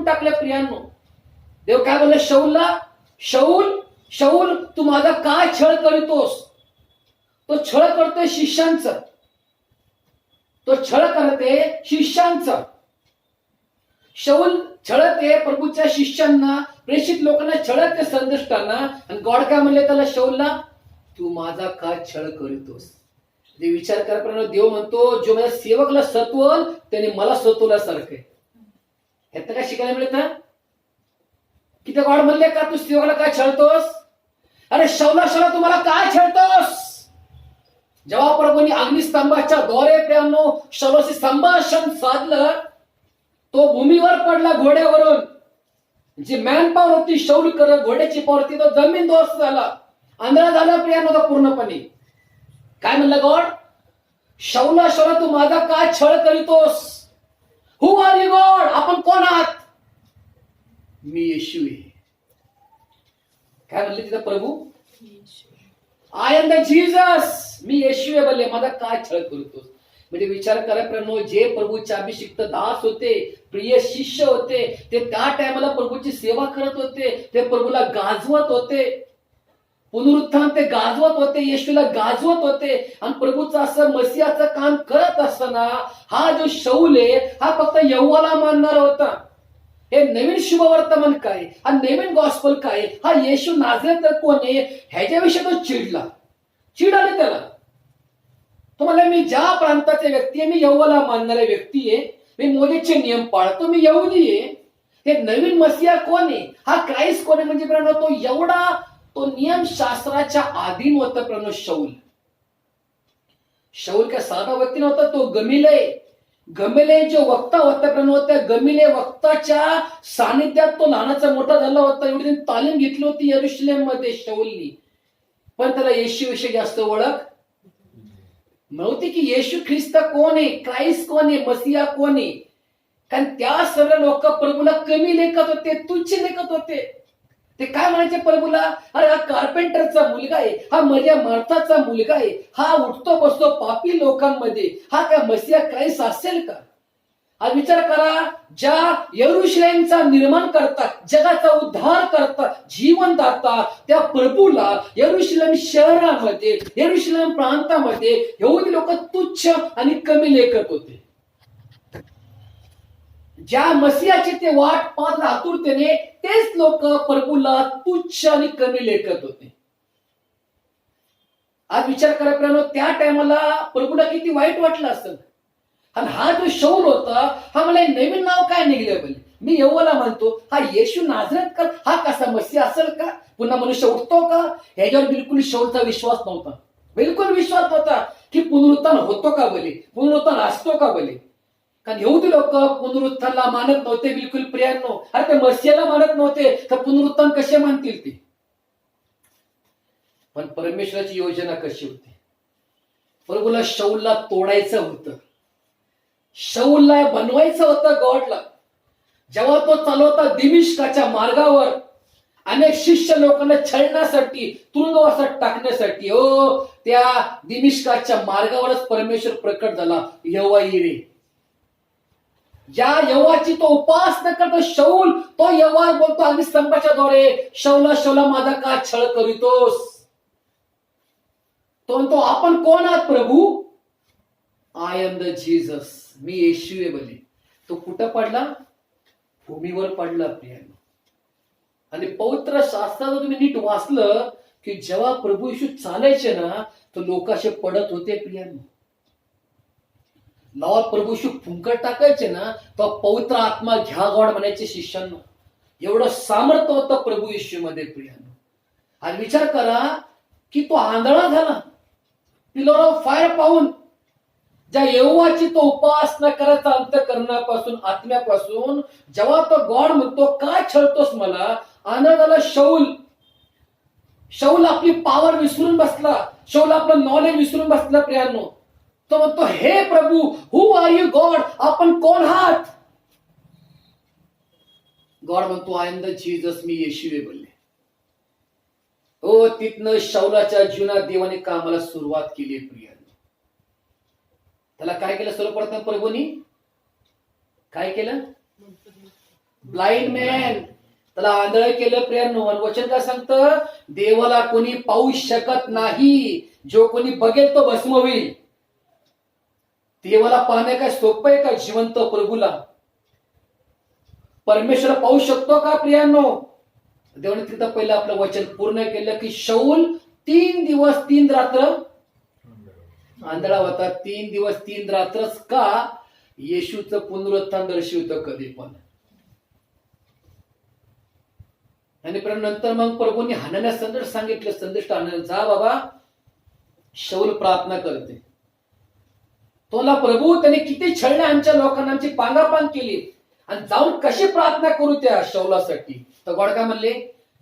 देऊन टाकले प्रियांनो. देव काय बोलले शाऊलला, शाऊल शाऊल तू माझा काय छळ करीतोस. तो छळ करतोय शिष्यांचा, तो छळ करते शिष्यांचा. शाऊल छळते प्रभूच्या शिष्यांना, प्रेषित लोकांना छळते संदेष्टांना. आणि गॉड काय म्हणले त्याला, शाऊलला तू माझा काय छळ करीतोस. जे विचार कराप्रमाणे देव म्हणतो जो माझ्या सेवकला सत्वल त्याने मला सत्वल्यासारखं. ह्यात काय शिकायला मिळतं की ते गॉड म्हणले का तू सेवकला काय छळतोस. अरे शाऊला शाऊला तू मला काय छळतोस. जेव्हा प्रभूंनी अग्निस्तंभाच्या द्वारे प्रियांनो शाऊलाशी संभाषण साधलं, तो भूमीवर पडला घोड्यावरून. जी मॅन पॉवर होती शाऊल करत घोड्याची पॉवर होती, तो जमीन दोस्त झाला, आंधळा झाला प्रियांनो तो पूर्णपणे. काय म्हणलं गॉड, शाऊला शाऊला तू माझा काय छळ करीतोस. हु आर यू गॉड, आपण कोण आहात. मी येशू आहे. काय म्हणले तिथं प्रभू, आय एम द जीसस, मी येशू आहे बोलले, माझा काय छळ करतोस. म्हणजे विचार करा प्रियांनो, जे प्रभूचे अभिषिक्त दास होते, प्रिय शिष्य होते, ते त्या टायमाला प्रभूची सेवा करत होते, ते प्रभूला गाजवत होते. पुनरुत्थान ते गाजवत होते, येशूला गाजवत होते. आणि प्रभूचं असं मसिहाचं काम करत असताना हा जो शाऊल आहे हा फक्त यहोवाला मानणारा होता. हे नवीन शुभवर्तमान काय, हा नवीन गॉस्पल काय, हा येशू नाझरेथ कोण आहे ह्याच्याविषयी तो चिडला. चिड आली त्याला. तो म्हणला मी ज्या प्रांताचे व्यक्ती आहे, मी यहोवाला मानणारा व्यक्ती आहे, मी मोजेचे नियम पाळतो, मी यहुदी आहे. हे नवीन मसिहा कोण आहे, हा क्राइस्ट कोण आहे. म्हणजे तो एवढा तो नियम शास्त्राच्या अधीन होता प्रणव शाऊल. शाऊल काय साधा व्यक्ती नव्हता, तो गमिले जो वक्ता होता प्रणव, त्या गमिले वक्ताच्या सानिध्यात तो लहानाचा मोठा झाला होता. एवढी त्यांनी तालीम घेतली होती यरुशलेम मध्ये शाऊलनी. पण त्याला येशू विषयी जास्त ओळख नव्हती की येशू ख्रिस्त कोण आहे, क्राइस्ट कोण आहे, मसिहा कोण आहे. कारण त्या सर्व लोक प्रभूला कमी लेखत होते, तुच्छ लेखत होते. ते काय म्हणायचे प्रभूला, अरे हा कार्पेंटरचा मुलगा आहे, हा मरिया मार्थाचा मुलगा आहे, हा उठतो बसतो पापी लोकांमध्ये, हा काय मसिहा क्राइस्ट असेल का. आज विचार करा, ज्या यरुशलेमचा निर्माण करता, जगाचा उद्धार करता, जीवनदाता त्या प्रभूला यरुशलेम शहरामध्ये, यरुशलेम प्रांतामध्ये यहुदी लोक तुच्छ आणि कमी लेखत होते. ज्या मसिहाची ते वाट पाहत आतुरतेने तेच लोक प्रभूला तुच्छ आणि कमी लेखत होते. आज विचार करा प्रियांनो, त्या टायमाला प्रभूला किती वाईट वाटलं असेल. आणि हा जो शाऊल होता, हा मला नवीन नाव काय निघलं बोले, मी यहोवाला म्हणतो, हा येशू नाझरेथकर हा कसा मसीहा असेल का, पुन्हा मनुष्य उठतो का. ह्याच्यावर बिलकुल शाऊलचा विश्वास नव्हता, बिलकुल विश्वास नव्हता की पुनरुत्थान होतो का बोले, पुनरुत्थान असतो का बोले. कारण यहुदी लोक पुनरुत्थानला मानत नव्हते बिलकुल प्रियांनो. अरे ते मसीहाला मानत नव्हते, तर पुनरुत्थान कसे मानतील ते. पण परमेश्वराची योजना कशी होती, प्रभूला शाऊलला तोडायचं होतं, शाऊलला बनवायचं होतं गॉडला. जेव्हा तो चालवता दिमिश्काच्या मार्गावर अनेक शिष्य लोकांना छळण्यासाठी, तुरुंगवासात टाकण्यासाठी, त्या दिमिश्काच्या मार्गावरच परमेश्वर प्रकट झाला, यहोवा यिरे. ज्या यहोवाची तो उपासना करतो शाऊल, तो यहोवा बोलतो अग्निस्तंभाच्या द्वारे, शाऊला शाऊला माझा का छळ करीतोस. तो म्हणतो आपण कोण आहात प्रभू, आय एम द जीसस, मी येशू आहे बोले. तो कुठं पडला, भूमीवर पडला प्रियांनो. आणि पवित्र शास्त्रात तुम्ही नीट वाचलं की जेव्हा प्रभू येशू चालायचे ना, तर लोक असे पडत होते प्रियांनो. नावा प्रभू येशू फुंकर टाकायचे ना, तो पवित्र आत्मा घ्या गॉड म्हणायचे शिष्यांना. एवढं सामर्थ्य होतं प्रभू येशू मध्ये प्रियांनो. आज विचार करा की तो आंधळा झाला पिलर ऑफ फायर पाहून. ज्या यहोवाची तो उपासना करायचा अंतःकरणापासून, आत्म्यापासून, जेव्हा तो गॉड म्हणतो काय छळतोस मला, आंधळा झाला शाऊल. शाऊल आपली पॉवर विसरून बसला, शाऊल आपलं नॉलेज विसरून बसला प्रियांनो. तो म्हणतो हे प्रभू, हु आर यू गॉड, आपण कोण आहात. गॉड म्हणतो आय एम द जीसस, मी येशू आहे बोलले. तिथनं शाऊलाच्या जीवनात देवाने कामाला सुरुवात केली प्रियांनो. त्याला काय केलं सर्वप्रथम प्रभूंनी, काय केलं, ब्लाइंड मॅन, त्याला आंधळ केलं प्रियांनो. आणि वचन काय सांगतं, देवाला कोणी पाहू शकत नाही, जो कोणी बघेल तो भस्म होईल. देवाला पाहणे काय सोपं आहे का? जिवंत प्रभूला परमेश्वर पाहू शकतो का प्रियांनो? देवाने तिथं पहिलं आपलं वचन पूर्ण केलं की शौल 3 दिवस 3 रात्र आंधळा होता. 3 दिवस 3 रात्रच का? येशूचं पुनरुत्थान दर्शवतं कधी पण. आणि नंतर मग प्रभूंनी हाणान्यास संदेश सांगितलं, संदेश जा बाबा, शौल प्रार्थना करते. तोला प्रभू त्याने किती छळले आमच्या लोकांना, आमची पांगापांग केली, आणि जाऊन कशी प्रार्थना करू त्या शौलासाठी? तर गॉड काय म्हणले,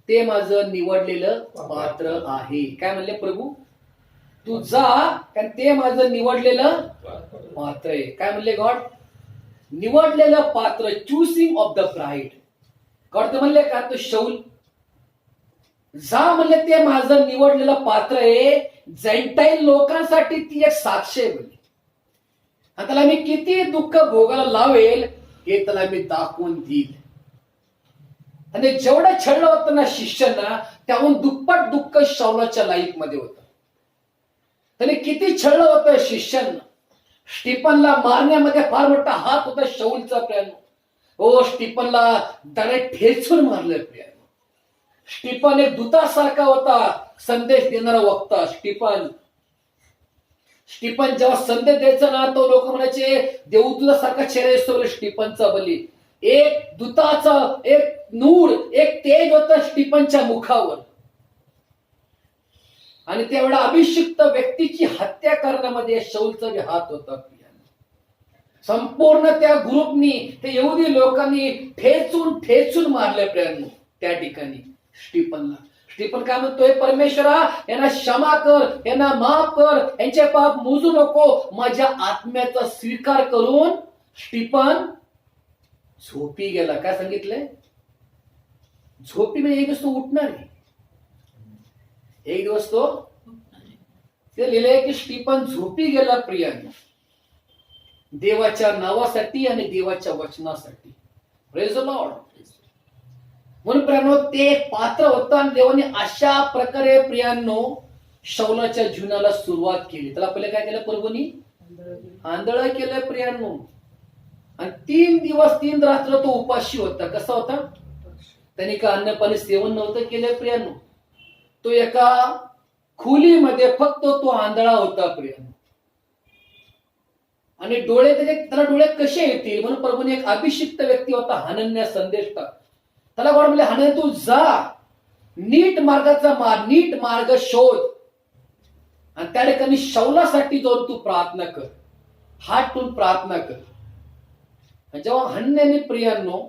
ते माझं निवडलेलं पात्र आहे. काय म्हणले प्रभू, तू जा, कारण ते माझं निवडलेलं पात्र आहे. काय म्हणले गॉड, निवडलेलं पात्र, choosing of the bride. God म्हणले का, तो शौल जा म्हणले, ते माझं निवडलेलं पात्र आहे. जेंटाईल लोकांसाठी ती एक साक्ष आहे म्हणले. आणि त्याला मी किती दुःख भोगायला लावेल हे त्याला मी दाखवून देईल. आणि जेवढं छळलं होतं ना शिष्यांना, त्याहून दुप्पट दुःख शौलाच्या लाईफ मध्ये होतं. त्याने किती छळलं होतं शिष्यांना. स्टीफनला मारण्यामध्ये फार मोठा हात होता शौलचा प्रियांनो. हो, स्टीफनला त्याने ठेचून मारलं प्रियांनो. स्टीफन एक दूतासारखा होता, संदेश देणारा वक्ता. स्टीफन जेव्हा संदेश द्यायचा ना, तो लोक म्हणायचे देवदूतासारखा चेहरा असतो स्टीफनचा बली. एक दूताचा एक नूर, एक तेज होतं स्टीफनच्या मुखावर. आणि तेवढा अभिषिक्त व्यक्तीची हत्या करण्यामध्ये शौलचा हात होता. संपूर्ण त्या ग्रुपनी, ते यहुदी लोकांनी ठेचून मारले प्रियांनो त्या ठिकाणी स्टीफनला. स्टीफन काय म्हणतोय, परमेश्वरा यांना क्षमा कर, यांना माफ कर, यांचे पाप मोजू नको. माझ्या आत्म्याचा स्वीकार करून स्टीफन झोपी गेला. काय सांगितलंय, झोपी म्हणजे एक दिवस तो उठणार आहे. एक दिवस तो, ते लिहिलंय की स्टीफन झोपी गेला प्रियांनो, देवाच्या नावासाठी आणि देवाच्या वचनासाठी. Praise the Lord. म्हणून प्रियांनो, ते एक पात्र होतं, आणि देवाने अशा प्रकारे प्रियांनो शौलाच्या जीवनाला सुरुवात केली. त्याला पहिले काय केलं प्रभूंनी, आंधळ केलं प्रियांनो. आणि 3 दिवस 3 रात्र तो उपाशी होता. कसा होता, त्यांनी का अन्न पाणी सेवन नव्हतं केलं प्रियांनो. तो एका खोलीमध्ये फक्त तो आंधळा होता प्रियांनो. आणि डोळे त्याला डोळे कसे येतील म्हणून प्रभूने एक अभिषिक्त व्यक्ती होता, हानन्या संदेश. त्याला गॉड म्हणले, हानन्या तू जा, नीट मार्ग शोध, आणि त्या ठिकाणी शौलासाठी जाऊन तू प्रार्थना कर, हातून प्रार्थना कर. जेव्हा हन्याने प्रियांनो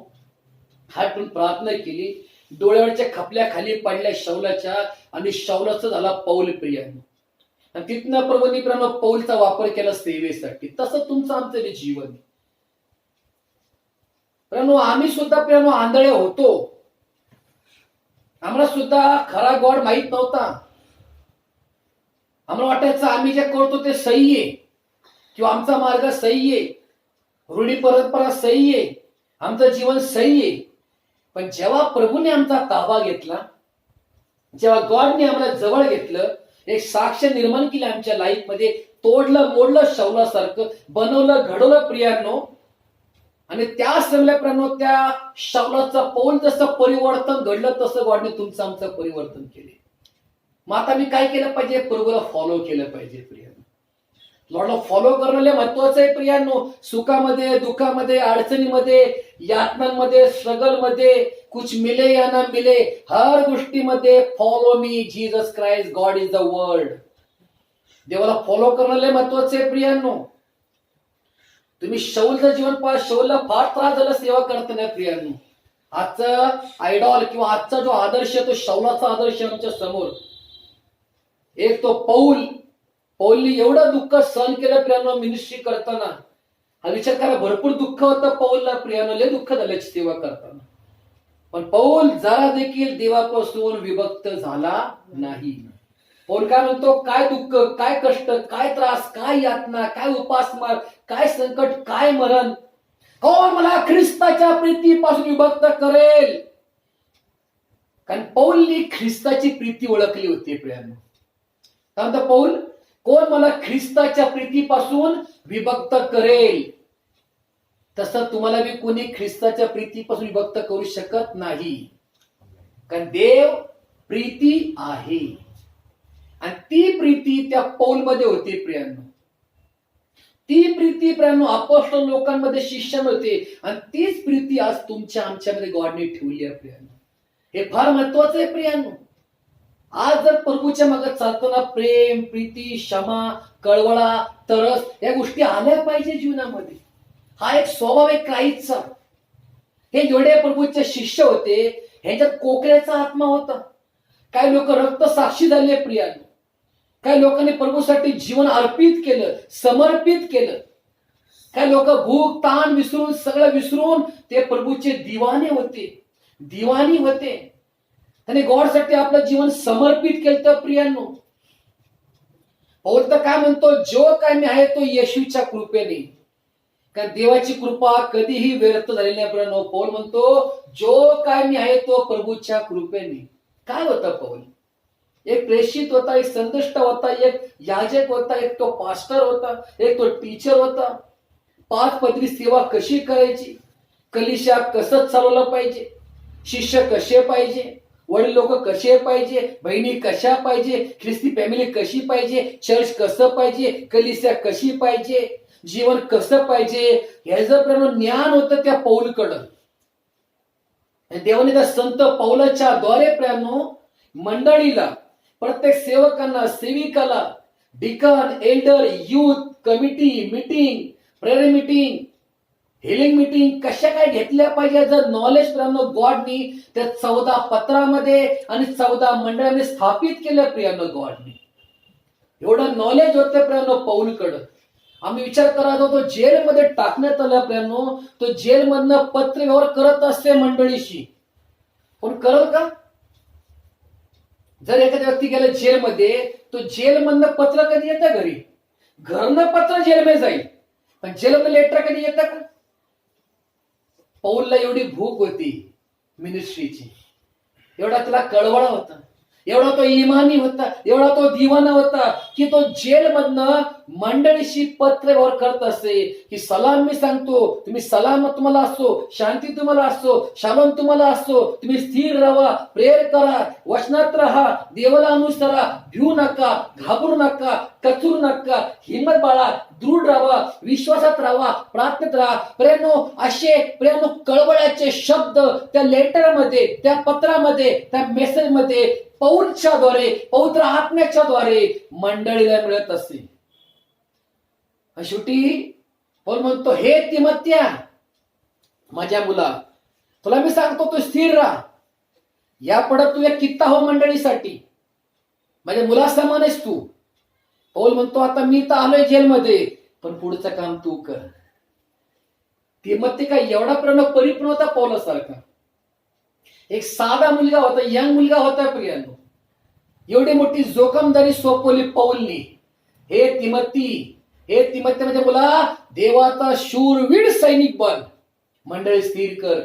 हातून प्रार्थना केली, डोळ्यावरच्या खपल्या खाली पडल्या शौलाच्या, आणि शौलाचं झाला पौल प्रियांनो. आणि तिथनं प्रभूंनी प्रियांनो पौलचा वापर केला सेवेसाठी. तसं तुमचं आमचं जीवन. प्रियांनो, आम्ही सुद्धा प्रियांनो आंधळे होतो. आम्हाला सुद्धा खरा गॉड माहित नव्हता. आम्हाला वाटायचं आम्ही जे करतो ते सही आहे, किंवा आमचा मार्ग सही आहे, रूढी परंपरा सही आहे, आमचं जीवन सही आहे. पण जेव्हा प्रभूने आमचा ताबा घेतला, जेव्हा गॉडने आम्हाला जवळ घेतलं, एक साक्ष निर्माण केली आमच्या लाईफ मध्ये, तोडलं मोडलं शौलासारखं, बनवलं घडवलं प्रियांनो. आणि त्या समल्याप्रमाणे त्या शौलाचं पौल जसं परिवर्तन घडलं, तसं गॉडने तुमचं आमचं परिवर्तन केले. मग आता मी काय केलं पाहिजे, प्रभूला फॉलो केलं पाहिजे प्रियांनो. लॉर्डला फॉलो करणं लय महत्वाचं आहे प्रियांनो. सुखामध्ये, दुःखामध्ये, अडचणीमध्ये, यातनांमध्ये, स्ट्रगल मध्ये, कुछ मिले या ना मिले, हर गोष्टीमध्ये follow me Jesus Christ, God is the word. देवाला फॉलो करणं लय महत्वाचं आहे प्रियांनो. तुम्ही शौलचं जीवन पहा, शौलला फार त्रास झाला सेवा करताना प्रियांनो. आजचा आयडॉल किंवा आजचा जो आदर्श तो शौलाचा आदर्श आमच्या समोर. एक तो पौलनी एवढं दुःख सहन केलं प्रियांनो मिनिस्ट्री करताना. हा विचार करा, भरपूर दुःख होतं पौलला प्रियांनो, लय दुःख झालं सेवा करताना. पण पौल जरा देखील देवापासून विभक्त झाला नाही. पौल काय म्हणतो, काय दुःख, काय कष्ट, काय त्रास, काय यातना, काय उपासमार, काय संकट, काय मरण, कोण मला ख्रिस्ताच्या प्रीतीपासून विभक्त करेल? कारण पौलनी ख्रिस्ताची प्रीती ओळखली होती प्रियांनो. काय म्हणता पौल? कोण मला ख्रिस्ताच्या प्रीतीपासून विभक्त करेल? तसं तुम्हाला बी कोणी ख्रिस्ताच्या प्रीतीपासून विभक्त करू शकत नाही. कारण देव प्रीती आहे आणि ती प्रीती त्या पौलमध्ये होती प्रियांनो. ती प्रीती प्रियांनो अपोस्तल लोकांमध्ये शिष्यांमध्ये होते आणि तीच प्रीती आज तुमच्या आमच्यामध्ये गॉडने ठेवली आहे प्रियांनो. हे फार महत्वाचं आहे प्रियांनो. आज जर प्रभूच्या मागे चालताना प्रेम, प्रीती, क्षमा, कळवळा, तरस या गोष्टी आल्या पाहिजे जीवनामध्ये. हा एक स्वभाव आहे क्राईस्टचा. हे जेवढे प्रभूचे शिष्य होते ह्याच्यात कोकऱ्याचा आत्मा होता. काही लोक रक्त साक्षी झाले प्रियांनो. काही लोकांनी प्रभूसाठी जीवन अर्पित केलं, समर्पित केलं. काही लोक भूक ताण विसरून सगळं विसरून ते प्रभूचे दिवाने होते, दिवानी होते. त्याने गॉडसाठी आपलं जीवन समर्पित केलं. तर प्रियांनो पौल तर काय म्हणतो? जो काय मी आहे तो येशूच्या कृपेने. कारण देवाची कृपा कधीही व्यर्थ झालेली नाही प्रियांनो. पौल म्हणतो जो काय मी आहे तो प्रभूच्या कृपेने. काय होता पौल? एक प्रेषित होता, एक संदेष्टा होता, एक याजक होता, एक तो पास्टर होता, एक तो टीचर होता. 5 पदरी सेवा कशी करायची, कलिशा कसं चालवलं पाहिजे, शिष्य कसे पाहिजे, वडील लोक कसे पाहिजे, बहिणी कशा पाहिजे, ख्रिस्ती फॅमिली कशी पाहिजे, चर्च कसं पाहिजे, कलिशा कशी पाहिजे, जीवन कसं पाहिजे, ह्याचं प्रेरणा ज्ञान होतं त्या पौलकडं. देवाने त्या संत पौलाच्या द्वारे प्रेरणो मंडळीला, प्रत्येक सेवकांना, सेविकाला, deacon, elder, youth committee meeting, prayer meeting, healing meeting कशा काय घेतल्या पाहिजे जर नॉलेज प्रियांनो गॉडनी त्या 14 पत्रामध्ये आणि 14 मंडळांनी स्थापित केलं प्रियांनो. गॉडनी एवढं नॉलेज होतं प्रियांनो पौलकडं. आम्ही विचार करत होतो जेलमध्ये टाकण्यात आलं प्रियांनो. तो जेलमधनं पत्र व्यवहार करत असते मंडळीशी. पण करल का? जर एखाद्या व्यक्ती गेला जेलमध्ये तो जेलमधनं पत्र कधी येतं घरी? घरनं पत्र जेलमध्ये जाईल पण जेलमधलं लेटर कधी येतं का? पौलला एवढी भूक होती मिनिस्ट्रीची, एवढा त्याला कळवळा होता, एवढा तो इमानी होता, एवढा तो दिवाना होता की तो जेलमधनं मंडळीशी पत्र व्यवहार करत असे की सलाम मी सांगतो, तुम्ही सलाम तुम्हाला असो, शांती तुम्हाला असो, शालोम तुम्हाला असो, तुम्ही स्थिर राहा, प्रेयर करा, वचनात राहा, देवाला अनुसरा, भिऊ नका, घाबरू नका, कचरू नका, हिंमत बाळा, दृढ राहा, विश्वासात राहा, प्रार्थनेत राहा. असे कळवळ्याचे शब्द त्या लेटरमध्ये, त्या पत्रामध्ये, त्या मेसेजमध्ये पौलच्या द्वारे, पवित्र आत्म्याच्या द्वारे मंडळीला मिळत असे. शेवटी पौल म्हणतो हे तिमोथेया माझ्या मुला, तुला मी सांगतो तू स्थिर राहा. यापुढे तू एक कित्ता हो मंडळीसाठी, माझ्या मुलासमान आहेस तू. पौल म्हणतो आता मी तर आलोय जेलमध्ये पण पुढचं काम तू कर. तिमोथी काय एवढा परिपूर्ण होता पौलासारखा? एक साधा मुलगा होता, यंग मुलगा होता प्रियांनो. एवढी मोठी जोखमदारी सोपवली पौलनी. हे तिमोथी म्हणजे मुला देवाचा शूरवीर सैनिक बन. मंडळी स्थिर कर,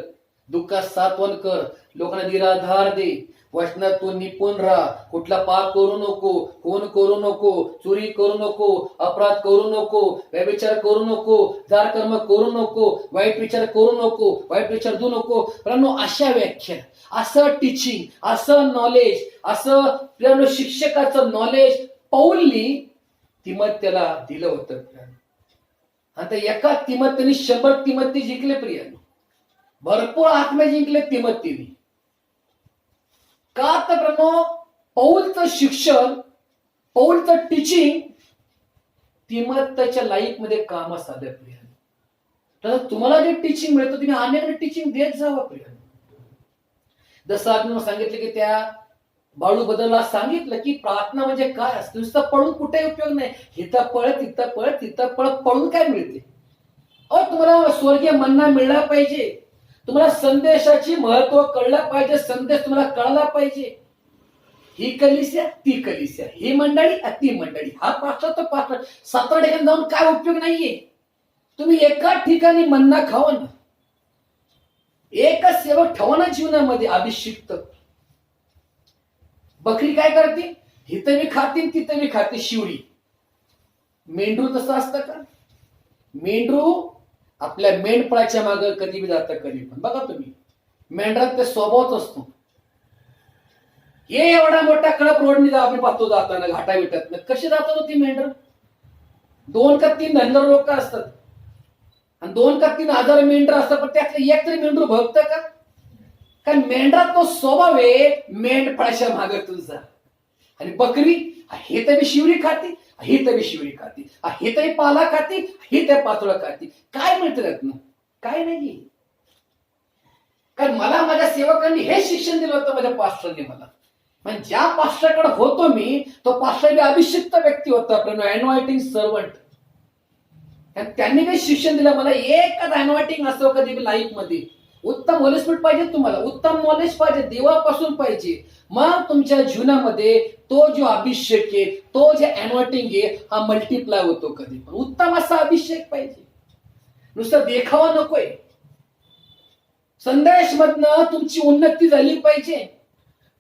दुःखात सात्वन कर, लोकांना निराधार दे, वचनातून निपुण राहा, कुठला पाप करू नको, खून करू नको, चोरी करू नको, अपराध करू नको, व्यभिचार करू नको, जार कर्म करू नको, वाईट विचार करू नको, वाईट विचार देऊ नको. प्रियांनो अशा व्याख्या, असं टीचिंग, असं नॉलेज, असं शिक्षकाचं नॉलेज पौलनी तिमोथेला दिलं होतं. आता एका तिमोथेने 100 तिमोथी जिंकले प्रियांनो. भरपूर आत्मा जिंकले तिमोथीने. का तर पौलचं शिक्षण, पौलचं टीचिंग तिमोथीच्या लाईफ मध्ये कामास आलं प्रियांनो. तर तुम्हाला जे टीचिंग मिळतं तुम्ही अनेक टीचिंग देत जावं प्रियांनो. जसं आम्ही सांगितलं की त्या बाळू बदलला सांगितलं की प्रार्थना म्हणजे काय असतं. नुसतं पळून कुठे उपयोग नाही. हिथं पळ, तिथं पळ, तिथं पळ, पळून काय मिळते? तुम्हाला स्वर्गीय मन्ना मिळला पाहिजे, तुम्हाला संदेशाची महत्व कळलं पाहिजे, संदेश तुम्हाला कळला पाहिजे. ही कलिसिया, ती कलिसिया, ही मंडळी, ती मंडळी, हा पास्टर, तो पास्टर, 7 ठिकाणी जाऊन काय उपयोग नाहीये. तुम्ही एकाच ठिकाणी मन्ना खावा ना, एकच सेवक ठेवा ना जीवनामध्ये अभिषिक्त. बकरी काय करते? इथं मी खाते तिथं मी खाते शिवरी. मेंढरू तसं असतं का? मेंढरू आपल्या मेंढपाळाच्या मागे कधी बी जातं कधी पण. बघा तुम्ही, मेंढरात ते स्वभावच असतो. हे एवढा मोठा कडप रोडनी आपण पाहतो जाताना घाटा विटात कशी जातात ती मेंढर. 2 का 3 धनगर लोक असतात आणि 2 का 3 हजार मेंढर असतात, पण त्यातलं एक तरी मेंढरू भक्त का? कारण मेंढरात तो स्वभाव आहे मेंढपाळाच्या मागे तुझा. आणि बकरी हे तरी शिवरी खाती, हे तरी शिवरी खाती, हे तरी पाला खाती, हे त्या पातोळा खाती. काय मिळतं त्यातनं? काय नाही. कारण मला माझ्या सेवकांनी हे शिक्षण दिलं होतं, माझ्या पास्टरने मला. पण ज्या पास्टरकडे होतो मी, तो पास्टर अभिषिक्त व्यक्ती होता, अनॉइंटिंग सर्वंट. त्यांनी काही शिक्षण दिलं मला. एकच अनॉइंटिंग असो कधी लाईफ मध्ये. उत्तम होली स्पिरिट पाहिजे तुम्हाला, उत्तम नॉलेज पाहिजे, देवापासून पाहिजे. मग तुमच्या जीवनामध्ये तो जो अभिषेक आहे, तो जे अनॉइंटिंग आहे, हा मल्टिप्लाय होतो कधी पण. उत्तम असा अभिषेक पाहिजे, नुसतं देखावा नकोय. संदेश मधनं तुमची उन्नती झाली पाहिजे.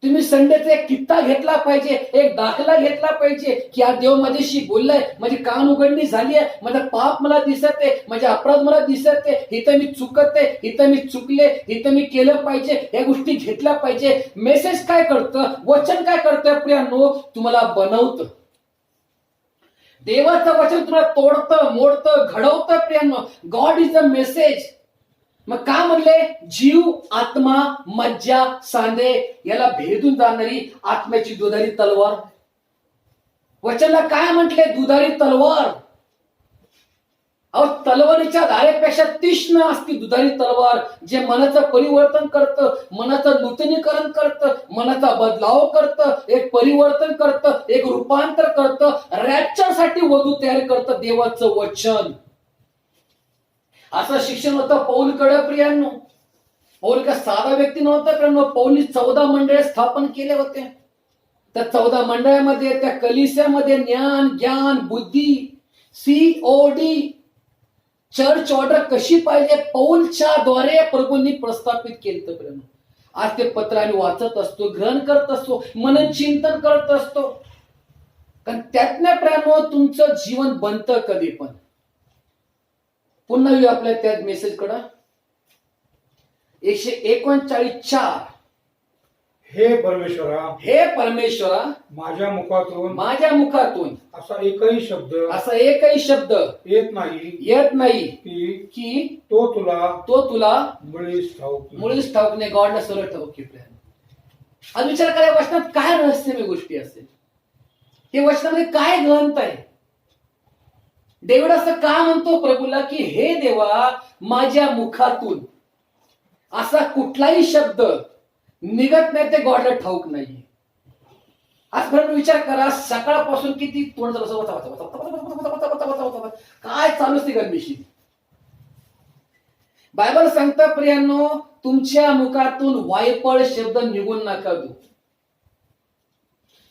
तुम्ही संडेचा एक कित्ता घेतला पाहिजे, एक दाखला घेतला पाहिजे की हा देव माझ्याशी बोललाय, माझी कान उघडणी झाली आहे, माझा पाप मला दिसत आहे, माझे अपराध मला दिसत आहे, इथं मी चुकत आहे, इथं मी चुकले, इथं मी केलं पाहिजे, या गोष्टी घेतल्या पाहिजे. मेसेज काय करतं, वचन काय करतं प्रियांनो? तुम्हाला बनवतं. देवाचं वचन तुम्हाला तोडतं, मोडतं, घडवतं प्रियांनो. God is a message. मग का म्हणले? जीव, आत्मा, मज्जा, सांधे याला भेदून जाणारी आत्म्याची दुधारी तलवार. वचनला काय म्हटले? दुधारी तलवार. अहो, तलवारीच्या धारेपेक्षा तीक्ष्ण असती दुधारी तलवार, जे मनाचं परिवर्तन करतं, मनाचं नूतनीकरण करतं, मनाचा बदलाव करतं, एक परिवर्तन करतं, एक रूपांतर करतं, रॅप्चरसाठी वधू तयार करतं देवाचं वचन. असं शिक्षण होतं पौलकडे प्रियांनो. पौल का साधा व्यक्ती नव्हता प्रियांनो. पौलनी 14 मंडळे स्थापन केले होते. त्या 14 मंडळामध्ये, त्या कलिसियामध्ये ज्ञान, ज्ञान, बुद्धी, COD, चर्च ऑर्डर कशी पाहिजे, पौलच्या द्वारे प्रभूंनी प्रस्थापित केलं प्रियांनो. आज ते पत्र आम्ही वाचत असतो, ग्रहण करत असतो, मनन चिंतन करत असतो. कारण त्यातल्या प्रियांनो तुमचं जीवन बनतं कधी पण. पुन्हा येऊ आपल्या त्या मेसेज कडे. 139:4. हे परमेश्वरा, हे परमेश्वरा, माझ्या मुखातून असा एकही शब्द येत नाही की तो तुला मुळीच ठाऊक नाही. गॉडला सरळ ठाऊक आहे. आज विचार करा, वचनात काय रहस्यमय गोष्टी असेल, हे वचनामध्ये काय ग्रंथ आहे. डेव्हिड असं का म्हणतो प्रभूला की हे देवा, माझ्या मुखातून असा कुठलाही शब्द निघत नाही, ते गॉडला ठाऊक नाही. आज खरं विचार करा, सकाळपासून किती तोंड काय चालूच ती गरमीशी. बायबल सांगतं प्रियांनो, तुमच्या मुखातून वायफळ शब्द निघून नका देऊ.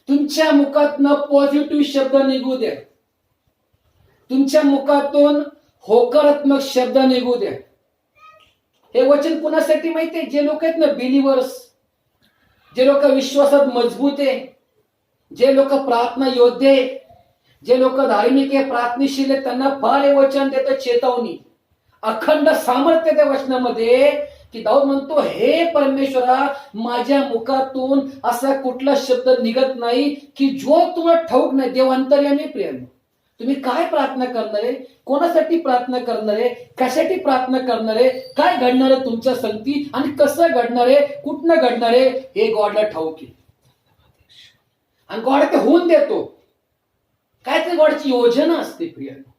तुमच्या मुखातून पॉझिटिव्ह शब्द निघू द्या. तुमच्या मुखातून होकारात्मक शब्द निघू द्या. हे वचन कुणासाठी माहितीये? जे लोक आहेत ना बिलीवर्स, जे लोक विश्वासात मजबूत आहे, जे लोक प्रार्थना योद्धे, जे लोक धार्मिक आहे, प्रार्थनेशील आहे, त्यांना फार हे वचन देतं चेतावणी, अखंड सामर्थ्य त्या वचनामध्ये. की दाऊद म्हणतो, हे परमेश्वरा, माझ्या मुखातून असा कुठला शब्द निघत नाही की जो तुम्हाला ठाऊक नाही. देव अंतर्यामी प्रियांनो. तुम्ही काय प्रार्थना करणार आहे, कोणासाठी प्रार्थना करणार आहे, कशासाठी प्रार्थना करणार आहे, काय घडणार आहे तुमच्या संगती आणि कसं घडणार आहे, कुठनं घडणार आहे, हे गॉडला ठाऊक आहे. आणि गॉड ते होऊन देतो. काय ते गॉडची योजना असते प्रियांनो.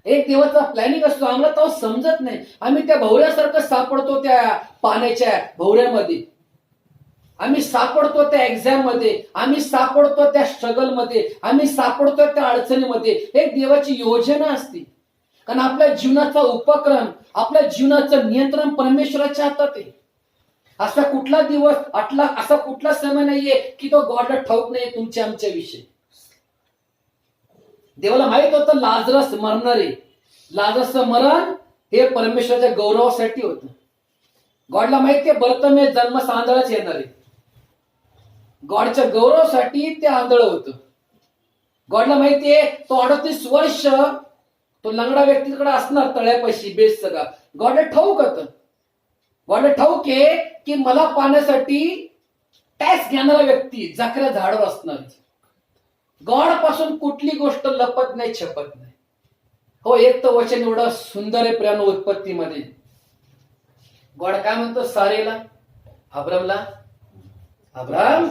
एक देवाचा प्लॅनिंग असतो, आम्हाला तो समजत नाही. आम्ही त्या भवऱ्यासारखं सापडतो त्या पाण्याच्या भवऱ्यामध्ये, आम्ही सापडतो त्या एक्झाम मध्ये, आम्ही सापडतो त्या स्ट्रगल मध्ये, आम्ही सापडतो त्या अडचणीमध्ये. एक देवाची योजना असते. कारण आपल्या जीवनाचा उपक्रम, आपल्या जीवनाचं नियंत्रण परमेश्वराच्या हातात आहे. असा कुठला दिवस, असा कुठला समय नाहीये की तो गॉडला ठाऊक नाहीये तुमच्या आमच्या विषयी. देवाला माहित होतं लाजरस मरणार आहे, लाजरचं मरण हे परमेश्वराच्या गौरवासाठी होतं. गॉडला माहितीये बर्तमे जन्म आंधळच येणार आहे. गॉडच्या गौरवासाठी ते आंधळ होतं. गॉडला माहितीये तो 38 वर्ष तो लंगडा व्यक्तीकडे असणार तळ्यापाशी बेस सगळा. गॉडला ठाऊक होतं. गॉडला ठाऊक आहे की मला पाण्यासाठी टॅक्स घेणारा व्यक्ती जाकऱ्या झाडावर असणार. गॉड पासून कुठली गोष्ट लपत नाही, छपत नाही. हो, एक तर वचन एवढं सुंदर आहे प्रियानो उत्पत्तीमध्ये. गॉड काय म्हणतो सारेला, अब्रामला, अब्राम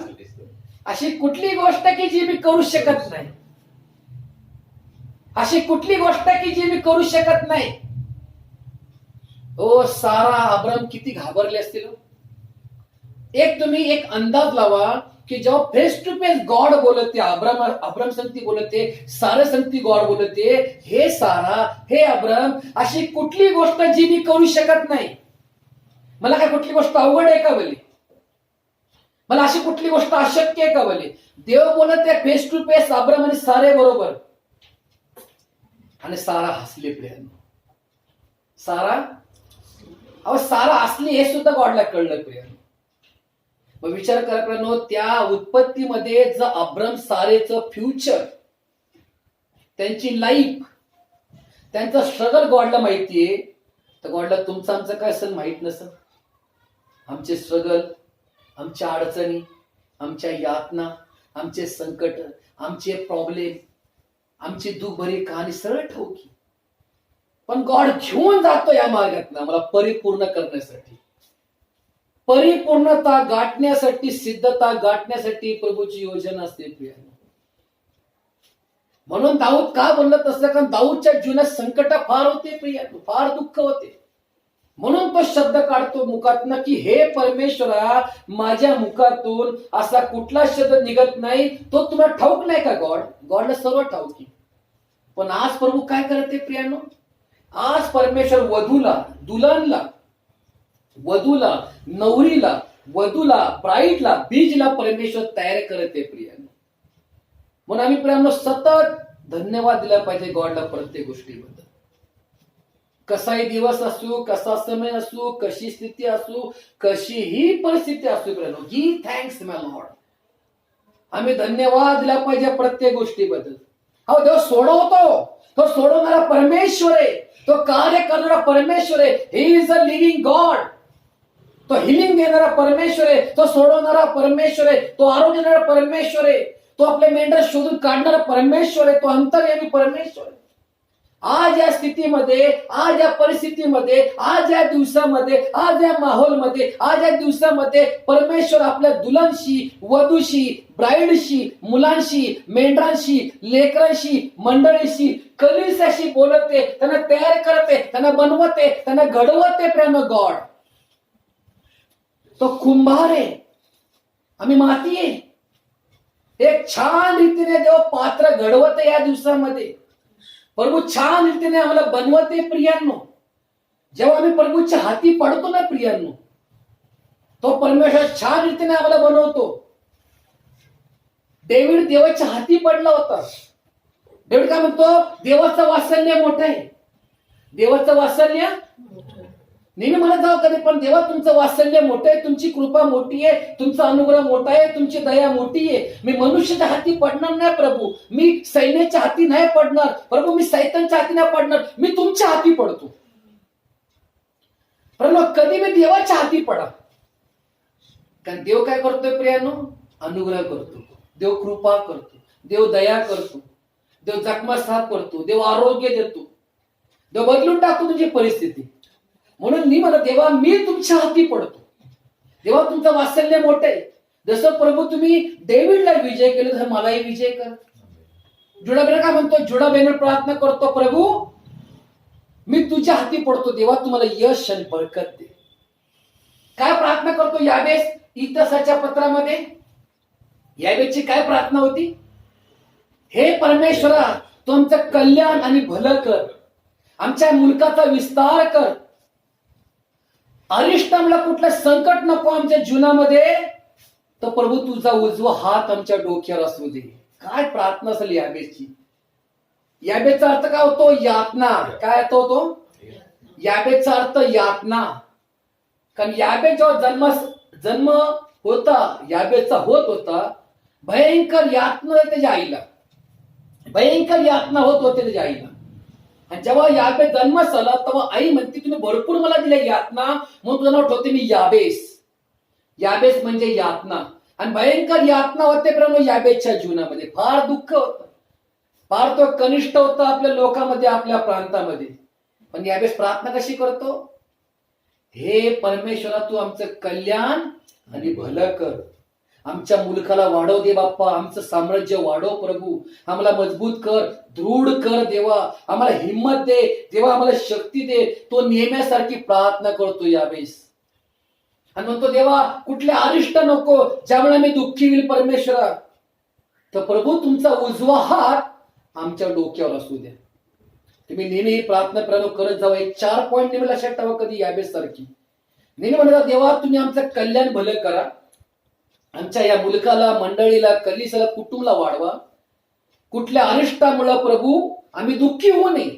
अशी कुठली गोष्ट की जी मी करू शकत नाही, अशी कुठली गोष्ट की जी मी करू शकत नाही. ओ सारा अब्राम किती घाबरले असतील. एक तुम्ही एक अंदाज लावा की जेव्हा फेस टू फेस गॉड बोलते, अब्राम संगती बोलते, सारे संगती गॉड बोलते, हे सारा, हे अब्राम, अशी कुठली गोष्ट जी मी करू शकत नाही. मला काय कुठली गोष्ट अवघड आहे का बोले, मला अशी कुठली गोष्ट अशक्य आहे का बोले. देव बोलते फेस टू फेस अब्राम आणि सारे बरोबर. आणि सारा हसले प्रियांनो. सारा सारा हसली हे सुद्धा गॉडला कळलं प्रियांनो. मग विचार करा प्रियांनो, त्या उत्पत्तीमध्ये जर अब्राम सारेचं फ्युचर, त्यांची लाईफ, त्यांचं स्ट्रगल गॉडला माहितीये, तर गॉडला तुमचं आमचं काय असेल माहित नसेल. आमचे स्ट्रगल, आमच्या अडचणी, आमच्या यातना, आमचे संकट, आमचे प्रॉब्लेम, आमची दुःखभरी कहाणी सरळ ठाऊकी. पण गॉड घेऊन जातो या मार्गात मला परिपूर्ण करण्यासाठी, परिपूर्णता गाठण्यासाठी, सिद्धता गाठण्यासाठी प्रभूची योजना असते प्रियांनो. म्हणून दाऊद का बोललं तसं, कारण दाऊदच्या जीवनात संकट फार होते प्रियांनो, फार दुःख होते. म्हणून तो शब्द काढतो मुखातनं की हे परमेश्वरा, माझ्या मुखातून असा कुठला शब्द निघत नाही तो तुला ठाऊक नाही का. गॉडला सर्व ठाऊकी. पण आज प्रभू काय करते प्रियांनो, आज परमेश्वर वधूला, नवरीला, वधूला, ब्राईडला, बीजला परमेश्वर तयार करते प्रियांनो. म्हणून आम्ही प्रियांनो सतत धन्यवाद दिला पाहिजे गॉडला प्रत्येक गोष्टीबद्दल. कसाही दिवस असू, कसा समय असू, कशी स्थिती असू, कशीही परिस्थिती असू प्रियांनो, गिव्ह थँक्स माय लॉर्ड. आम्ही धन्यवाद दिला पाहिजे प्रत्येक गोष्टीबद्दल. हो, देव सोडवतो, तो सोडवणारा परमेश्वर आहे, तो कार्य करणारा परमेश्वर आहे. He is a living God. तो हिलिंग देणारा परमेश्वर आहे, तो सोडवणारा परमेश्वर आहे, तो आरोग्य देणारा परमेश्वर आहे, तो आपले मेंढर शोधून काढणारा परमेश्वर आहे, तो अंतर्यामी परमेश्वर आहे. आज या स्थितीमध्ये, आज या परिस्थितीमध्ये, आज या दिवसामध्ये, आज या माहोलमध्ये, आज या दिवसामध्ये परमेश्वर आपल्या दुल्हनशी, वधूशी, ब्राईडशी, मुलांशी, मेंढरांशी, लेकरांशी, मंडळीशी, कलिसाशी बोलते, त्यांना तयार करते, त्यांना बनवते, त्यांना घडवते प्रियांनो. गॉड तो कुंभार आहे, आम्ही माती आहे. एक छान रीतीने देव पात्र घडवते या दिवसामध्ये. प्रभू छान रीतीने आम्हाला बनवते प्रियांनो. जेव्हा आम्ही प्रभूच्या हाती पडतो ना प्रियांनो, तो परमेश्वर छान रीतीने आम्हाला बनवतो. डेव्हिड देवाच्या हाती पडला होता. डेव्हिड काय म्हणतो, देवाचं वात्सल्य मोठं आहे. देवाचं वात्सल्य नेहमी म्हणत जाऊ कधी, पण देवा तुमचं वात्सल्य मोठं आहे, तुमची कृपा मोठी आहे, तुमचा अनुग्रह मोठा आहे, तुमची दया मोठी आहे. मी मनुष्याच्या हाती पडणार नाही प्रभू, मी सैन्याच्या हाती नाही पडणार प्रभू, मी सैतानच्या हाती नाही पडणार, मी तुमच्या हाती पडतो. पण कधी मी देवाच्या हाती पडा. कारण देव काय करतोय प्रियांनो, अनुग्रह करतो, देव कृपा करतो, देव दया करतो, देव जखमा साफ करतो, देव आरोग्य देतो, देव बदलून टाकतो तुझी परिस्थिती. म्हणून मी म्हणत देवा मी तुमच्या हाती पडतो. देवा तुमचं वात्सल्य मोठं आहे. जसं प्रभू तुम्ही डेव्हिडला विजय केलं तर मलाही विजय कर. जुडा बेनर काय म्हणतो, जुडा बेनर प्रार्थना करतो, प्रभू मी तुझ्या हाती पडतो, देवा तुम्हाला यश आणि बरकत दे. काय प्रार्थना करतो यावेळेस इतिहासाच्या पत्रामध्ये? यावेळेसची काय प्रार्थना होती? हे परमेश्वरा तू आमचं कल्याण आणि भलं कर, आमच्या मुलकाचा विस्तार कर, अरिष्टमला कुठलं संकट नको आमच्या जीवनामध्ये, तर प्रभू तुझा उजवा हात आमच्या डोक्यावर असू दे. काय प्रार्थना असेल यावेळेसची. याबेचा अर्थ काय होतो? यातना. काय अर्थ होतो? याबेचा अर्थ यातना. कारण याबे जेव्हा जन्म होता, याबेचा होत होता, भयंकर यातना त्याच्या आईला, भयंकर यातना होत होते त्याच्या आईला. आणि जेव्हा याबे जन्मास आला तेव्हा आई म्हणते तुम्ही भरपूर मला दिल्या यातना, म्हणून तुझं नाव ठेवते मी याबेस. याबेस म्हणजे यातना. आणि भयंकर यातना होते प्रभू याबेसच्या जीवनामध्ये. फार दुःख होतं, फार तो कनिष्ठ होता आपल्या लोकांमध्ये, आपल्या प्रांतामध्ये. पण याबेस प्रार्थना कशी करतो? हे परमेश्वरा, तू आमचं कल्याण आणि भलं कर, आमच्या मुलखाला वाढव दे बाप्पा, आमचं साम्राज्य वाढव प्रभू, आम्हाला मजबूत कर, दृढ कर देवा, आम्हाला हिंमत दे देवा, आम्हाला शक्ती दे. तो नेहमीसारखी प्रार्थना करतो यावेळेस. आणि म्हणतो देवा कुठले अरिष्ट नको, ज्यामुळे मी दुःखी होईल परमेश्वरा, तर प्रभू तुमचा उजवा हात आमच्या डोक्यावर असू द्या. तुम्ही नेहमी ही प्रार्थना करत जावा. एक 4 पॉईंट नेहमी लक्षात ठेवा, कधी याबेस सारखी. नेहमी म्हणता देवा तुम्ही आमचं कल्याण भलं करा, आमच्या या मुलकाला, मंडळीला, कलिसाला, कुटुंबाला वाढवा. कुठल्या अनिष्टामुळे प्रभू आम्ही दुःखी होऊ नये,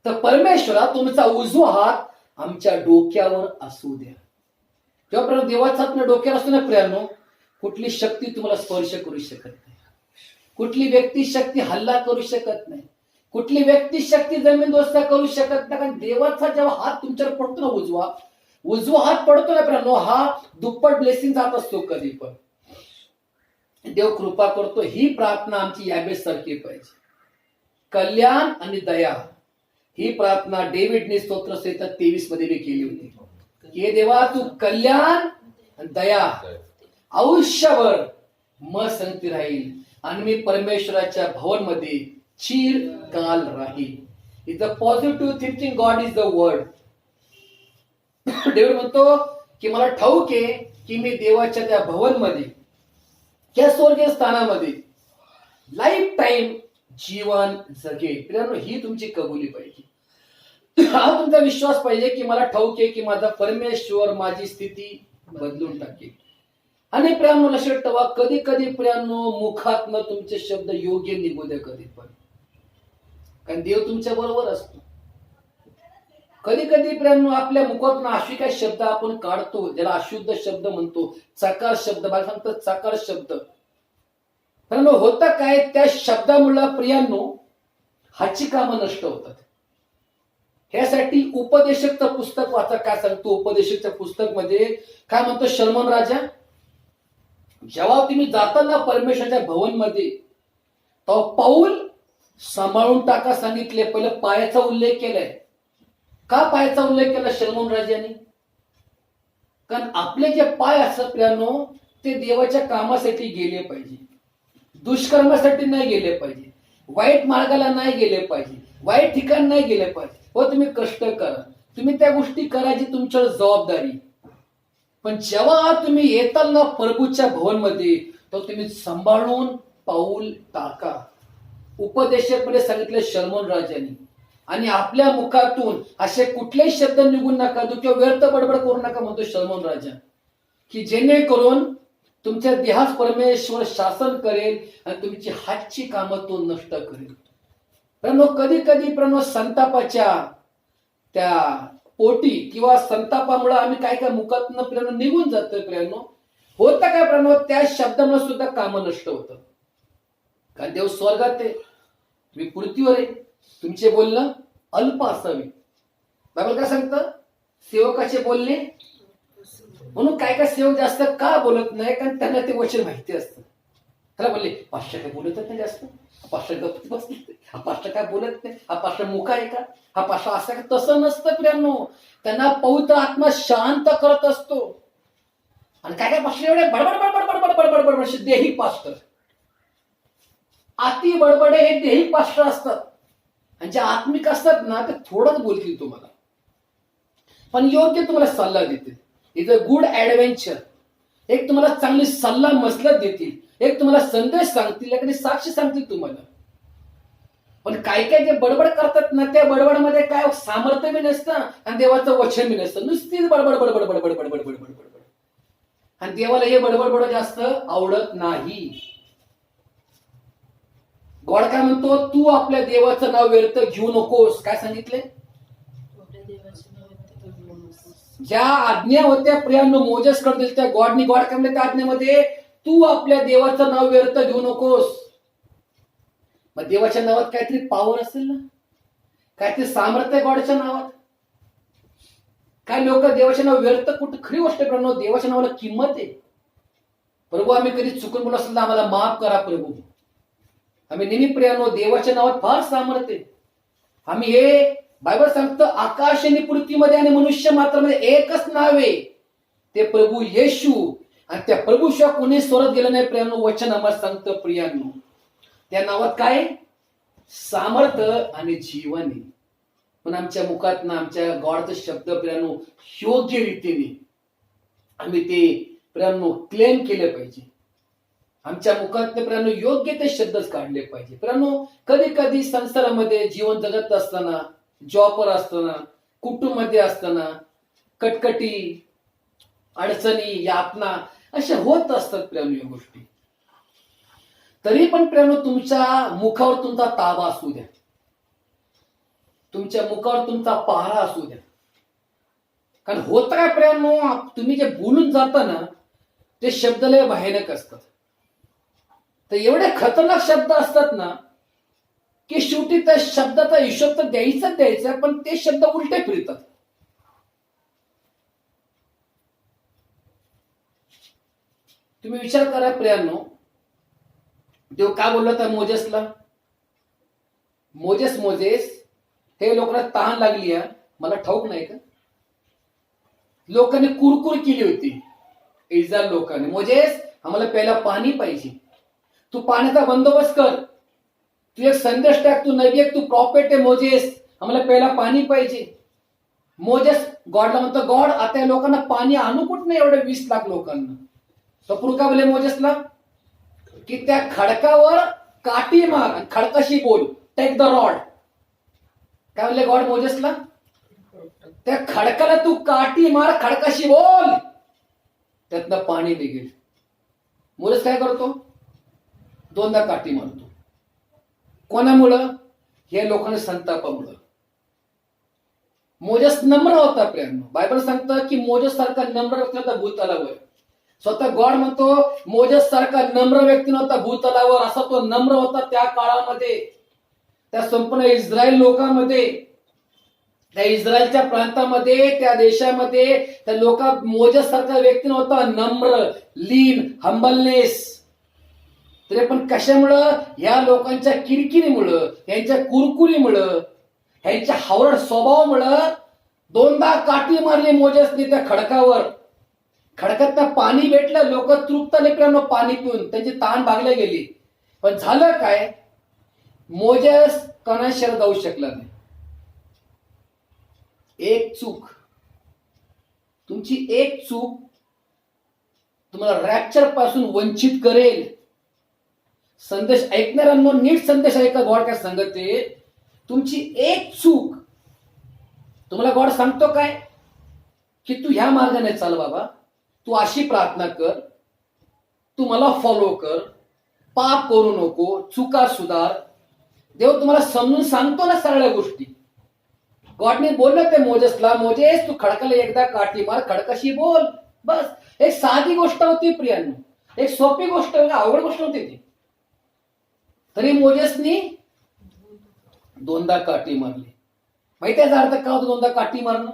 तर परमेश्वरा तुमचा उजवा हात आमच्या डोक्यावर असू द्या. जेव्हा प्रभू देवाचा हात डोक्यावर असतो ना प्रियांनो, कुठली शक्ती तुम्हाला स्पर्श करू शकत नाही, कुठली व्यक्ती शक्ती हल्ला करू शकत नाही, कुठली व्यक्ती शक्ती जमीनदोस्त करू शकत नाही. कारण देवाचा जेव्हा हात तुमच्यावर पडतो ना, उजवा हात पडतो ना प्रियांनो, हा दुप्पट ब्लेसिंग जात असतो कधी पण. देव कृपा करतो. ही प्रार्थना आमची याबेस सारखी पाहिजे. कल्याण आणि दया, ही प्रार्थना डेव्हिडने स्तोत्रसंहिता 23 मध्ये मी केली होती. हे देवा तू कल्याण आणि दया आयुष्यभर मग संगती राहील, आणि मी परमेश्वराच्या भवन मध्ये चिरकाल राहील. Is the positive thinking God is the word. David म्हणतो की मला ठाऊक आहे की मी देवाच्या त्या भवन मध्ये, त्या स्वर्गीय स्थानामध्ये लाईफ टाइम जीवन जगेल. ही तुमची कबुली पाहिजे, हा तुमचा विश्वास पाहिजे की मला ठाऊक आहे की माझा परमेश्वर माझी स्थिती बदलून टाकेल. आणि प्रियांनो लक्षात ठेवा, कधी कधी प्रियांनो मुखातनं तुमचे शब्द योग्य निघू द्या कधी पण, कारण देव तुमच्या बरोबर असतो. कधी कधी प्रियांनो आपल्या मुखातून अशी काही शब्द आपण काढतो ज्याला अशुद्ध शब्द म्हणतो, चकार शब्द. मला सांगतात चकार शब्द. प्रियांनो होतं काय, त्या शब्दामुळे प्रियांनो हाची कामं नष्ट होतात. ह्यासाठी उपदेशकचं पुस्तक वाचा. काय सांगतो उपदेशकच्या पुस्तक मध्ये? काय म्हणतो शलोमोन राजा, जेव्हा तुम्ही जाताना परमेश्वराच्या भवन मध्ये, तो पाऊल सांभाळून टाका सांगितले. पहिलं पायाचा उल्लेख केलाय. का पायाचा उल्लेख केला शलोमोन राजाने? कारण आपले जे पाय असतात प्रियांनो, ते देवाच्या कामासाठी गेले पाहिजे, दुष्कर्मासाठी नाही गेले पाहिजे, वाईट मार्गाला नाही गेले पाहिजे, वाईट ठिकाण नाही गेले पाहिजे. हो तुम्ही कष्ट करा, तुम्ही त्या गोष्टी करायची तुमच्यावर जबाबदारी. पण जेव्हा तुम्ही येताल ना प्रभूच्या भवन मध्ये, तर तुम्ही सांभाळून पाऊल टाका. उपदेशक मध्ये सांगितलं शलोमोन राजाने. आणि आपल्या मुखातून असे कुठलेही शब्द निघून नका देऊ किंवा व्यर्थ बडबड करू नका म्हणतो शलोमोन राजा, की जेणेकरून तुमच्या देहास परमेश्वर शासन करेल आणि तुमची हातची कामं तो नष्ट करेल. कधी कधी संतापाच्या त्या पोटी किंवा संतापामुळे आम्ही काय काय मुखातनं प्रियांनो निघून जातोय. प्रियांनो होतं काय प्रियांनो, त्या शब्दामुळे सुद्धा कामं नष्ट होतं. कारण देव स्वर्गात आहे, मी पृथ्वीवर आहे, तुमचे बोलणं अल्प असावे. बायबल काय सांगतं, सेवकाचे बोलणे. म्हणून काय काय सेवक जास्त का बोलत नाही, कारण त्यांना ते वचन माहिती असतं. त्याला बोलले पास्टर काय बोलतच नाही जास्त, हा पास्टर गप्प बसले, हा पास्टर काय बोलत नाही, हा पास्टर मुका आहे का, हा पास्टर असं का? तसं नसतं प्रियांनो. त्यांना पवित्र आत्मा शांत करत असतो. आणि काय काय पास्टर एवढे बडबड बडबड बडबड बडबड बडबड देही पास्टर, अति बडबडे हे देही पास्टर असतात. आणि जे आत्मिक असतात ना ते थोडंच बोलतील तुम्हाला, पण योग्य तुम्हाला सल्ला देतील. Is a good adventure. एक तुम्हाला चांगली सल्ला मसलत देतील, एक तुम्हाला संदेश सांगतील, एखादी साक्ष सांगतील तुम्हाला. पण काय काय जे बडबड करतात ना, त्या बडबडमध्ये काय सामर्थ्य बी नसतं आणि देवाचं वचन बी नसतं, नुसतीच बडबड बडबड बडबड बडबड बडबड बडबड. आणि देवाला हे बडबड बडबड जास्त आवडत नाही. गॉड काय म्हणतो, तू आपल्या देवाचं नाव व्यर्थ घेऊ नकोस. काय सांगितले? ज्या आज्ञा होत्या प्रियांनो मोजेस कडे त्या गॉड काय म्हणले त्या आज्ञेमध्ये, तू आपल्या देवाचं नाव व्यर्थ घेऊ नकोस. मग देवाच्या नावात काहीतरी पॉवर असेल ना, काहीतरी सामर्थ्य आहे गॉडच्या नावात. काय लोक देवाच्या नाव व्यर्थ, कुठं खरी गोष्ट करणं, देवाच्या नावाला किंमत आहे. प्रभू आम्ही कधी चुकून बोलत असेल तर आम्हाला माफ करा प्रभू. आम्ही नेहमी प्रियानो देवाच्या नावात फार सामर्थ्य आहे. आम्ही हे बायबल सांगतं आकाश आणि पृथ्वीमध्ये आणि मनुष्य मात्रामध्ये एकच नाव आहे, ते प्रभू येशू. आणि त्या प्रभूशिवाय कोणी सोडत गेलं नाही प्रियानो. वचन आम्हाला सांगतं प्रियांनो त्या नावात काय सामर्थ्य आणि जीवन आहे. पण आमच्या मुखात ना आमच्या गॉडचा शब्द प्रियानो योग्य रीतीने आम्ही ते प्रियानो क्लेम केले पाहिजे. आमच्या मुखात प्रियानो योग्य ते शब्दच काढले पाहिजे. प्रियानो कधी कधी संसारामध्ये जीवन जगत असताना, जॉबवर असताना, कुटुंबामध्ये असताना कटकटी, अडचणी, यातना अशा होत असतात प्रियानो या गोष्टी. तरी पण प्रियानो तुमच्या मुखावर तुमचा ताबा असू द्या, तुमच्या मुखावर तुमचा पहारा असू द्या. कारण होत काय प्रियानो, तुम्ही जे बोलून जाता ना ते शब्द लय भयानक असतात. तर एवढे खतरनाक शब्द असतात ना की शेवटी त्या शब्दाचा हिशोब तर द्यायचा, पण ते शब्द उलटे फिरतात. तुम्ही विचार करा प्रियांनो, देव काय बोलला होता मोजेसला, मोजेस हे लोकांना तहान लागली आहे, मला ठाऊक नाही का. लोकांनी कुरकुर केली होती इस्रायल लोकांनी, मोजेस आम्हाला प्यायला पाणी पाहिजे, तू पाण्याचा बंदोबस्त कर, तू एक संदेश टाक, तू नबी एक, तू प्रॉफेट आहे मोजेस, आम्हाला प्यायला पाणी पाहिजे. मोजेस गॉडला म्हणतो, गॉड आता या लोकांना पाणी आणू कुठं नाही एवढे 20 लाख लोकांना. तर पुढे काय बोलले मोजेसला की त्या खडकावर काठी मार आणि खडकाशी बोल, टेक द रॉड. काय म्हणले गॉड मोजेसला, त्या खडकाला तू काठी मार, खडकाशी बोल, त्यातनं पाणी निघेल. मोजेस काय करतो, 2दा काठी मारतो. कोणामुळं, हे लोकांना संतापामुळं. मोजेस नम्र होता प्रियांनो. बायबल सांगतं की मोजेस सारखा नम्र व्यक्ती होता भूतलावर. स्वतः गॉड म्हणतो मोजेस सारखा नम्र व्यक्ती नव्हता भूतलावर, असा तो नम्र होता त्या काळामध्ये. त्या संपूर्ण इस्रायल लोकांमध्ये, त्या इस्रायलच्या प्रांतामध्ये, त्या देशामध्ये त्या लोका मोजेस सारखा व्यक्ती नव्हता, नम्र, लीन, हंबलनेस. तरी पण कशामुळं, या लोकांच्या किरकिरीमुळं, यांच्या कुरकुरीमुळं, यांच्या हावरट स्वभावामुळं 2दा काठी मारली मोजेसने त्या खडकावर. खडकात पाणी भेटलं, लोक तृप्त आले प्रियांनो पाणी पिऊन, त्यांची ताण भागले गेली. पण झालं काय, मोजेस कणाशेर जाऊ शकला नाही. एक चूक, तुमची एक चूक तुम्हाला रॅप्चर पासून वंचित करेल. संदेश ऐकणाऱ्यांनो नीट संदेश ऐका, गॉड काय सांगते, तुमची एक चूक, तुम्हाला गॉड सांगतो काय की तू ह्या मार्गाने चाल बाबा, तू अशी प्रार्थना कर, तू मला फॉलो कर, पाप करू नको, चुका सुधार. देव तुम्हाला समजून सांगतो ना सगळ्या गोष्टी. गॉडने बोललं ते मोजेसला, मोजेस तू खडकाला एकदा काठी मार, खडकाशी बोल. बस एक साधी गोष्ट होती प्रियांनो, एक सोपी गोष्ट, अवघड गोष्ट होती ती. तरी मोजेसनी 2दा काठी मारली. माहिती आहे अर्थ का होतं 2दा काठी मारणं?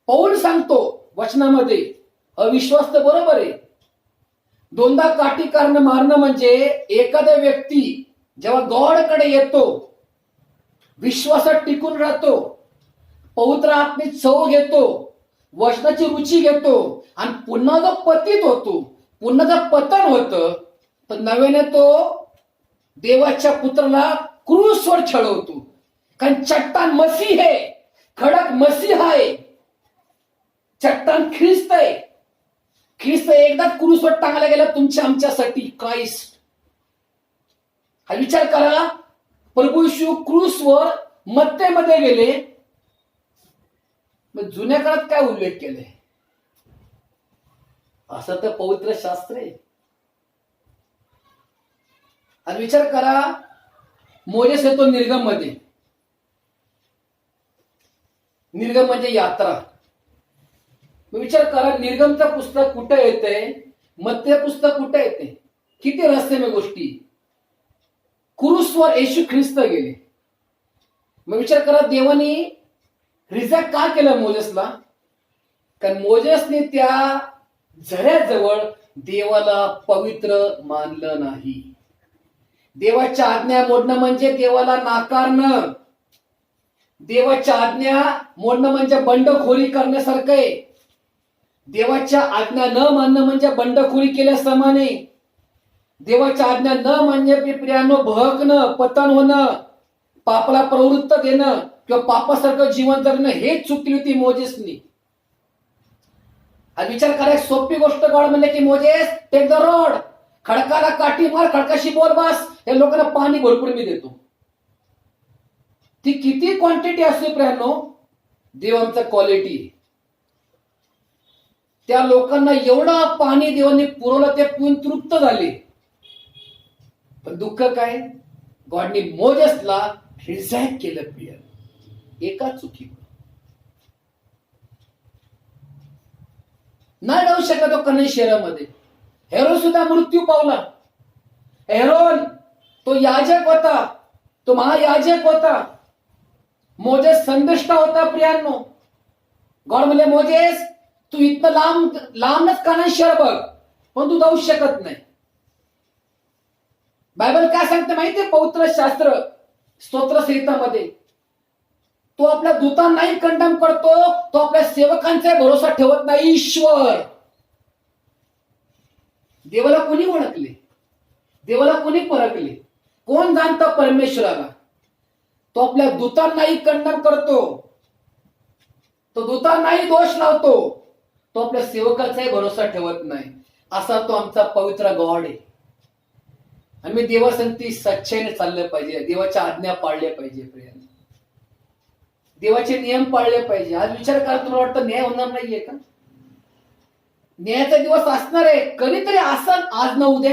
पौल सांगतो वचनामध्ये, अविश्वास तर बरोबर आहे. 2दा काठी मारणं म्हणजे एखादा व्यक्ती जेव्हा गॉडकडे येतो, विश्वासात टिकून राहतो, पवित्र आत्म्याची चव घेतो, वचनाची रुची घेतो आणि पुन्हा जो पतित होतो, पुन्हा जर पतन होतं, तर नव्याने तो देवाच्या पुत्राला क्रूसवर चढवतो. कारण चट्टान मसीह आहे, खडक मसीह आहे, चट्टान ख्रिस्त आहे. ख्रिस्त एकदाच क्रूसवर टांगला गेला तुमच्या आमच्यासाठी, क्राइस्ट. हा विचार करा, प्रभू येशू क्रूसवर मत्तेमध्ये गेले. मग जुन्या काळात काय उल्लेख केले, असं तर पवित्र शास्त्र आहे. आणि विचार करा, मोजेस येतो निर्गम मध्ये. निर्गम म्हणजे यात्रा. मग विचार करा, निर्गमचं पुस्तक कुठे येते, मत्ते पुस्तक कुठे येते, किती रहस्यमय गोष्टी. क्रूसवर येशू ख्रिस्त गेले. मग विचार करा, देवानी रिजेक्ट का केलं मोजेसला? कारण मोजेसने त्या झऱ्याजवळ देवाला पवित्र मानलं नाही. देवाच्या आज्ञा मोडणं म्हणजे देवाला नाकारणं. देवाच्या आज्ञा मोडणं म्हणजे बंडखोरी करण्यासारखं आहे. देवाच्या आज्ञा न मानणं म्हणजे बंडखोरी केल्यासमाने. देवाच्या आज्ञा न मानणे प्रियानो बहकणं, पतन होणं, पापाला प्रवृत्त देणं किंवा पापासारखं जीवन जगणं हेच चुकली होती मोजेसनी. आणि विचार करा, एक सोपी गोष्ट गॉड म्हणले की मोजेस टेक द रोड, खडकाला काठी मार, खडकाशी बोल बस, या लोकांना पाणी भरपूर मी देतो. ती किती क्वांटिटी असते प्रियानो, देवांचा क्वालिटी. त्या लोकांना एवढं पाणी देवांनी पुरवलं, ते पिऊन तृप्त झाले. पण दुःख काय, गॉडनी मोजेसला रिजेक्ट केलं प्रिय, एका चुकीमुळे. नाही जाऊ शकला तो कन्या शहरामध्ये. हेरोन सुद्धा मृत्यू पावला. हेरोन तो याजक होता, तो महायाजक होता. मोजेस संदेष्टा होता प्रियांनो. गॉड म्हणले, मोजेस तू इथं लांबच कन्या शहर बघ, पण तू जाऊ शकत नाही. बायबल काय सांगते माहितीये, पवित्र शास्त्र स्तोत्र संहितामध्ये, तो आपल्या दूतांनाही कंडम करतो, तो आपल्या सेवकांचा भरोसा ठेवत नाही. ईश्वर, देवाला कोणी ओळखले, देवाला कोणी परखले, कोण जाणतं परमेश्वराला? तो आपल्या दूतांनाही कंडम करतो, तो दूतांनाही दोष लावतो, तो आपल्या सेवकाचाही भरोसा ठेवत नाही. असा तो आमचा पवित्र गॉड आहे. आणि मी देवासंगती सच्चाईने चाललं पाहिजे, देवाच्या आज्ञा पाळल्या पाहिजे प्रियांनो, देवाचे नियम पाळले पाहिजे. आज विचार करा, तुम्हाला वाटतं न्याय होणार नाहीये का? न्यायाचा दिवस असणार आहे, कधीतरी असल, आज न उद्या.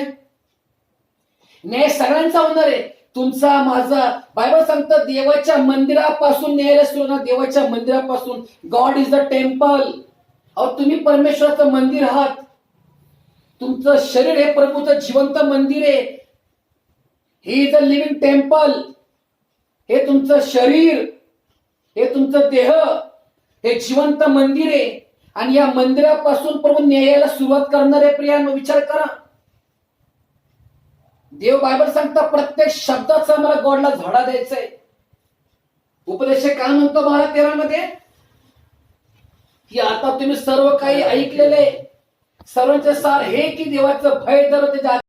न्याय सगळ्यांचा होणार आहे, तुमचा माझा. बायबल सांगतं देवाच्या मंदिरापासून न्यायाला सुरू ना, देवाच्या मंदिरापासून. God is the temple. अहो, तुम्ही परमेश्वराचं मंदिर आहात. तुमचं शरीर हे प्रभूचं जिवंत मंदिर आहे. He is a living temple. हे तुमचं शरीर, हे तुमचं देह, हे जिवंत मंदिर आहे. आणि या मंदिरापासून प्रभू न्यायाला सुरुवात करणार आहे प्रियांनो. विचार करा, देव बायबल सांगता प्रत्येक शब्दाचा मला गॉडला धडा द्यायचा आहे. उपदेशक काय म्हणतो 12:13 मध्ये, की आता तुम्ही सर्व काही ऐकलेले, सर्वांचे सार हे की देवाचं भय जर त्याच्या